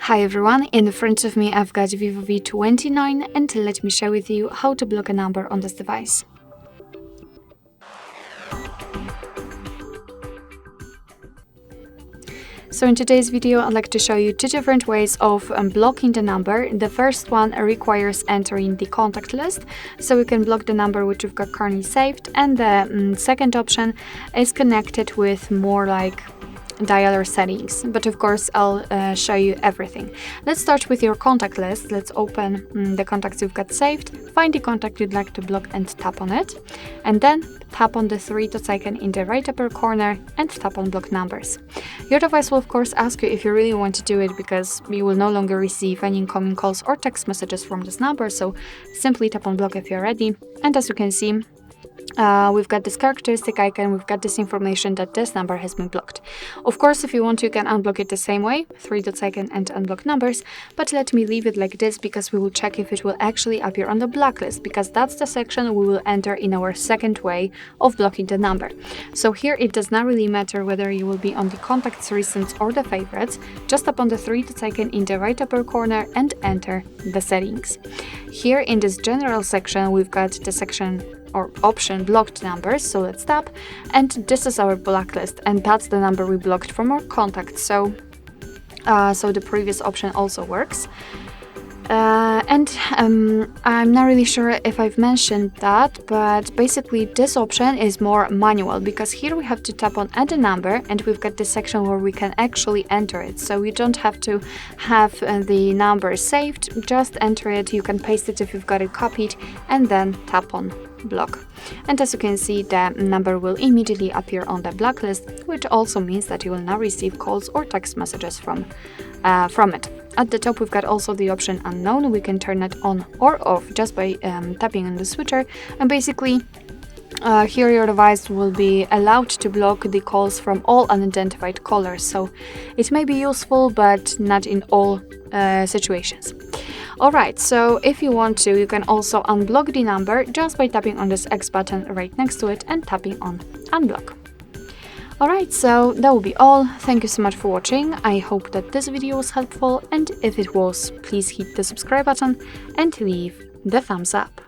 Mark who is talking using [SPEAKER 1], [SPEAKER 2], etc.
[SPEAKER 1] Hi everyone, in front of me I've got VIVO V29 and let me share with you how to block a number on this device. So in today's video I'd like to show you two different ways of blocking the number. The first one requires entering the contact list, so we can block the number which we've got currently saved, and the second option is connected with more like dialer settings, but of course I'll show you everything. Let's start with your contact list. Let's open the contacts you've got saved, find the contact you'd like to block and tap on it, and then tap on the three dots icon in the right upper corner and tap on block numbers. Your device will of course ask you if you really want to do it, because you will no longer receive any incoming calls or text messages from this number, so simply tap on block if you're ready. And as you can see, we've got this characteristic icon, we've got this information that this number has been blocked. Of course, if you want to, you can unblock it the same way, three dots icon and unblock numbers, but let me leave it like this because we will check if it will actually appear on the blacklist, because that's the section we will enter in our second way of blocking the number. So here it does not really matter whether you will be on the contacts, recents or the favorites. Just tap on the three dots icon in the right upper corner and enter the settings. Here in this general section, we've got the section or option blocked numbers, so let's tap, and this is our blacklist, and that's the number we blocked from our contacts, so the previous option also works. I'm not really sure if I've mentioned that, but basically this option is more manual, because here we have to tap on add a number and we've got this section where we can actually enter it, so you don't have to have the number saved, just enter it. You can paste it if you've got it copied and then tap on block, and as you can see, the number will immediately appear on the blacklist, which also means that you will not receive calls or text messages from it. At the top we've got also the option unknown. We can turn it on or off just by tapping on the switcher, and basically here your device will be allowed to block the calls from all unidentified callers, so it may be useful but not in all situations. Alright, so if you want to, you can also unblock the number just by tapping on this X button right next to it and tapping on unblock. Alright, so that will be all. Thank you so much for watching. I hope that this video was helpful, and if it was, please hit the subscribe button and leave the thumbs up.